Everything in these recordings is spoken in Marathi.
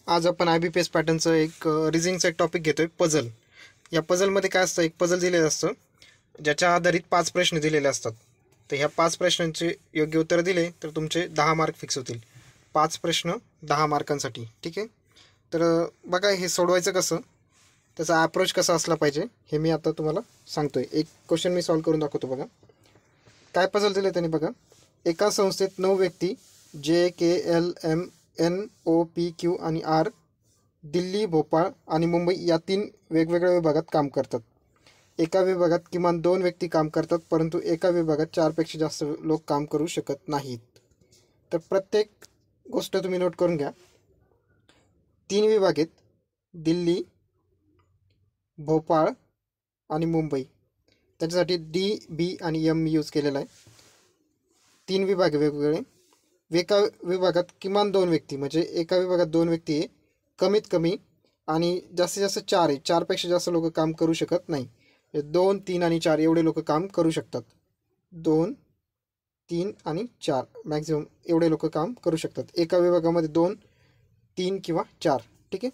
आज आपण IBPS पॅटर्नचं एक रिझनिंगचा एक टॉपिक घेतोय, पझल. या पझलमध्ये काय असतं, एक पझल दिलेलं असतं ज्याच्या आधारित 5 प्रश्न दिलेले असतात. तर ह्या 5 प्रश्नांचे योग्य उत्तर दिले तर तुमचे 10 मार्क फिक्स होतील. 5 प्रश्न 10 मार्कांसाठी. ठीक आहे. तर बघा हे सोडवायचं कसं, त्याचा अप्रोच कसा असला पाहिजे हे मी आता तुम्हाला सांगतोय. एक क्वेश्चन मी सॉल्व्ह करून दाखवतो. बघा काय पझल दिलं त्यांनी. बघा, एका संस्थेत 9 व्यक्ती JKLMNOPQ आणि R दिल्ली, भोपाळ आणि मुंबई या 3 वेगवेगळ्या विभागात काम करतात. एका विभागात किमान 2 व्यक्ती काम करतात, परंतु एका विभागात 4 पेक्षा जास्त लोक काम करू शकत नाहीत. तर प्रत्येक गोष्ट तुम्ही नोट करून घ्या. 3 विभाग आहेत, दिल्ली, भोपाळ आणि मुंबई. त्याच्यासाठी D, B आणि M यूज केलेला आहे. 3 विभाग वेगवेगळे. एका विभागात किमान 2 व्यक्ती, म्हणजे एका विभागात 2 व्यक्ती आहे कमीत कमी, आणि जास्तीत जास्त 4 आहे. 4 पेक्षा जास्त लोक काम करू शकत नाही. 2, 3 आणि 4 एवढे लोक काम करू शकतात. 2, 3 आणि 4 मॅक्झिमम एवढे लोक काम करू शकतात एका विभागामध्ये. 2, 3 किंवा 4. ठीक आहे.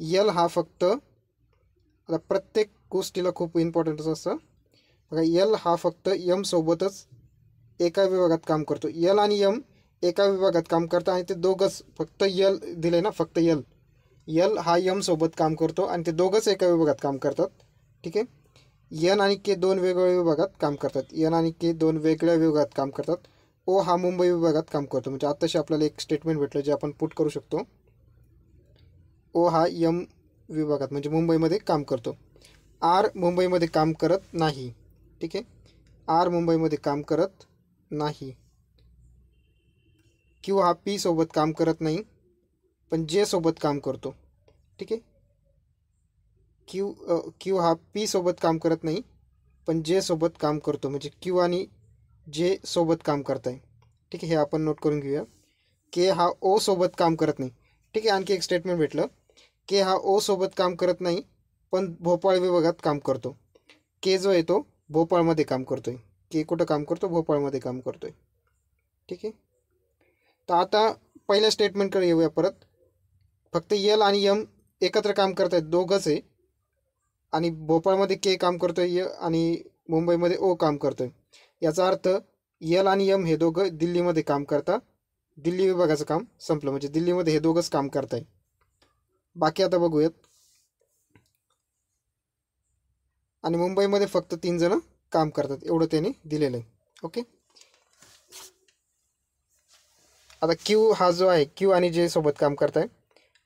यल हा फक्त, आता प्रत्येक गोष्टीला खूप इम्पॉर्टंट असतं बघा, यल हा फक्त यम सोबतच एका विभागात काम करतो. यल आणि यम एका विभागात काम करतात आणि ते दोघंच, फक्त यल दिले ना, फक्त यल हा यम सोबत काम करतो आणि ते दोघंच एका विभागात काम करतात. ठीक आहे. यन आणि के 2 वेगवेगळ्या विभागात काम करतात. यन आणि के 2 वेगळ्या विभागात काम करतात. ओ हा मुंबई विभागात काम करतो. म्हणजे आताशी आपल्याला एक स्टेटमेंट भेटलं जे आपण पुट करू शकतो. ओ हा यम विभागात म्हणजे मुंबईमध्ये काम करतो. आर मुंबईमध्ये काम करत नाही. ठीक आहे. आर मुंबईमध्ये काम करत नाही. क्यू हा पी सोबत काम करत नाही, पण जे सोबत काम करतो. ठीक आहे. क्यू हा पी सोबत काम करत नाही, पण जे सोबत काम करतो, म्हणजे क्यू आणि जे सोबत काम करत आहे. ठीक आहे. हे आपण नोट करून घेऊया. के हा ओ सोबत काम करत नाही. ठीक आहे. आणखी एक स्टेटमेंट भेटलं. के हा ओ सोबत काम करत नाही, पण भोपाळ विभागात काम करतो. के जो आहे तो भोपाळमध्ये काम करतोय. के कुठं काम करतो? भोपाळमध्ये काम करतोय. ठीक आहे. तर आता पहिल्या स्टेटमेंटकडे येऊया परत. फक्त यल आणि यम एकत्र काम करत आहेत, दोघंच आहे. आणि भोपाळमध्ये के काम करतोय आणि मुंबईमध्ये ओ काम करतोय. याचा अर्थ यल आणि यम हे दोघं दिल्लीमध्ये काम करतात. दिल्ली विभागाचं काम संपलं, म्हणजे दिल्लीमध्ये हे दोघंच काम करत आहे. बाकी आता बघूयात. आणि मुंबईमध्ये फक्त 3 जण काम करतात, एवढं त्याने दिलेलं आहे. ओके. आता क्यू हा जो आहे, क्यू आणि जे सोबत काम करत आहे.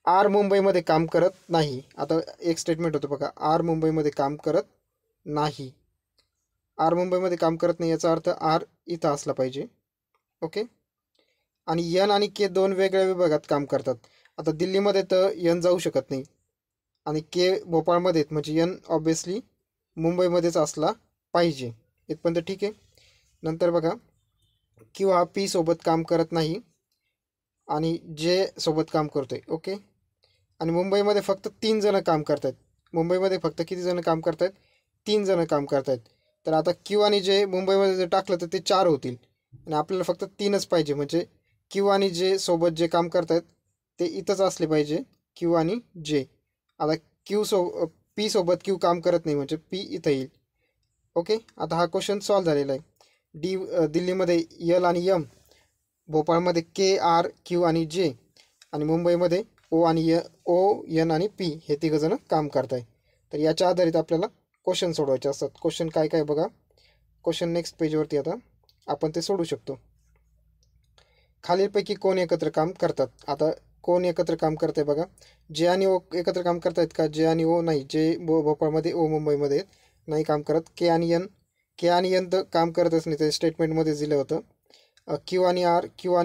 आर मुंबईमध्ये काम करत नाही. आता एक स्टेटमेंट होतं बघा, आर मुंबईमध्ये काम करत नाही. आर मुंबईमध्ये काम करत नाही याचा अर्थ आर इथं असला पाहिजे. ओके. आणि यन आणि के 2 वेगळ्या विभागात काम करतात. आता दिल्लीमध्ये तर यन जाऊ शकत नाही, आणि के भोपाळमध्ये आहेत, म्हणजे यन ऑब्विसली मुंबईमध्येच असला पाहिजे. इथपर्यंत ठीक आहे. नंतर बघा, क्यू हा पी सोबत काम करत नाही आणि जे सोबत काम करतोय. ओके. आणि मुंबईमध्ये फक्त 3 जण काम करतात. मुंबईमध्ये फक्त किती जण काम करतात? 3 जण काम करतात. तर आता क्यू आणि जे मुंबईमध्ये जर टाकलं तर ते 4 होतील, आणि आपल्याला फक्त 3च पाहिजे. म्हणजे क्यू आणि जे सोबत जे काम करतात ते इथंच असले पाहिजे, क्यू आणि जे. आता पी सोबत क्यू काम करत नाही, म्हणजे पी इथं येईल. ओके. आता हा क्वेश्चन सॉल्व्ह झालेला आहे. दिल्लीमध्ये यल आणि यम, भोपाळमध्ये के, आर, क्यू आणि जे, आणि मुंबईमध्ये ओ, एन आणि पी हे 3 जण काम करत आहे. तर याच्या आधारित आपल्याला क्वेश्चन सोडवायचे असतात. क्वेश्चन काय काय बघा. क्वेश्चन नेक्स्ट पेजवरती आता आपण ते सोडू शकतो. खालीलपैकी कोण एकत्र काम करतात? आता कोण एकत्र काम करत आहे बघा. जे आणि ओ एकत्र काम करतायत का? जे आणि ओ नाही. जे भोपाळमध्ये, ओ मुंबईमध्ये नाही काम करत. के आणि एन तर काम करतच नाही, ते स्टेटमेंटमध्ये दिलं होतं. क्यू आणि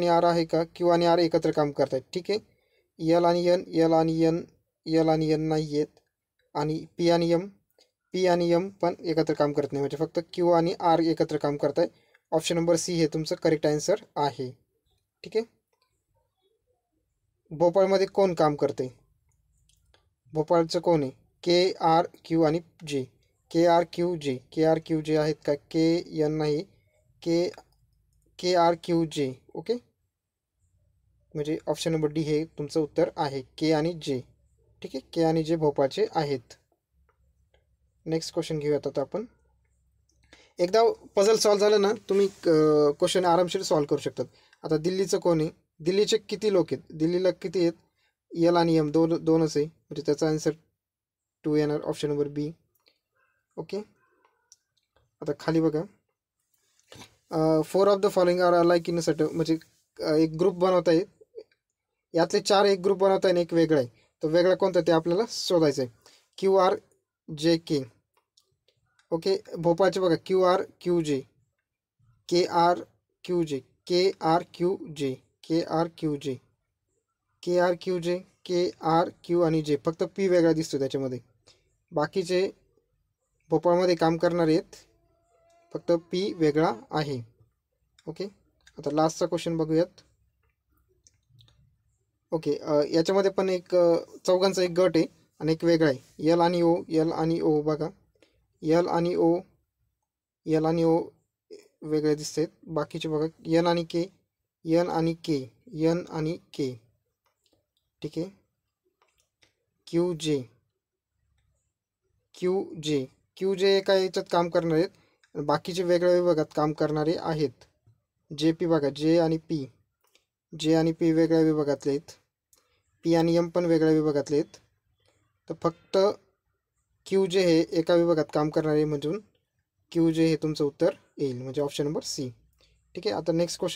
आर आहे का? क्यू आणि आर एकत्र काम करतायत. ठीक आहे. यल आणि एन नाही आहेत. आणि पी आणि एम पण एकत्र काम करत नाही, म्हणजे फक्त क्यू आणि आर एकत्र काम करत आहे. ऑप्शन नंबर सी हे तुमचं करेक्ट आन्सर आहे. ठीक आहे. भोपाळमध्ये कोण काम करते? भोपाळचं कोण आहे? के, आर, क्यू आणि जे. के आर क्यू जे आहेत का? के एन नाही. के आर क्यू जे. ओके. म्हणजे ऑप्शन नंबर डी हे तुमचं उत्तर आहे, के आणि जे. ठीक आहे, के आणि जे भोपाळचे आहेत. नेक्स्ट क्वेश्चन घेऊयात आता आपण. एकदा पझल सॉल्व झालं ना, तुम्ही क्वेश्चन आरामशीर सॉल्व करू शकतात. आता दिल्लीचं कोण आहे, दिल्लीचे किती लोक आहेत, दिल्लीला किती आहेत, एल आणि एम दोनच आहे, म्हणजे त्याचा आन्सर 2 येणार, ऑप्शन नंबर बी. ओके, आता खाली बघा. 4 of the following are like in set, म्हणजे एक ग्रुप बनवता आहे, यातले 4 एक ग्रुप बनवता आहे आणि एक वेगळा आहे. तो वेगळा कोणता ते आपल्याला शोधायचं आहे. क्यू आर जे के. ओके, भोपाळचे बघा क्यू आर क्यू जे, के आर क्यू जे, के आर क्यू जे, के आर क्यू जे, के आर क्यू जे, के आर क्यू आणि जे. फक्त पी वेगळा दिसतो त्याच्यामध्ये. बाकीचे भोपाळमध्ये काम करणारे आहेत, फक्त पी वेगळा आहे. ओके, आता लास्टचा क्वेश्चन बघूयात. ओके, याच्यामध्ये पण एक चौघांचा एक गट आहे आणि एक वेगळा आहे. एल आणि ओ, एल आणि ओ बघा, एल आणि ओ, एल आणि ओ वेगळे दिसत आहेत. बाकीचे बघा एन आणि के, एन आणि के, एन आणि के. ठीक आहे, क्यू जे, क्यू जे, क्यू जे एका याच्यात काम करणार आहेत, बाकीचे वेगळ्या विभागात काम करणारे आहेत. जे पी बघा, जे आणि पी, जे आणि पी वेगळ्या विभागातले आहेत, पी आणि एम पण वेगळ्या विभागातले आहेत. तर फक्त क्यू जे हे एका विभागात काम करणारे, म्हणून क्यू जे हे तुमचं उत्तर येईल, म्हणजे ऑप्शन नंबर सी. ठीक आहे, आता नेक्स्ट क्वेश्चन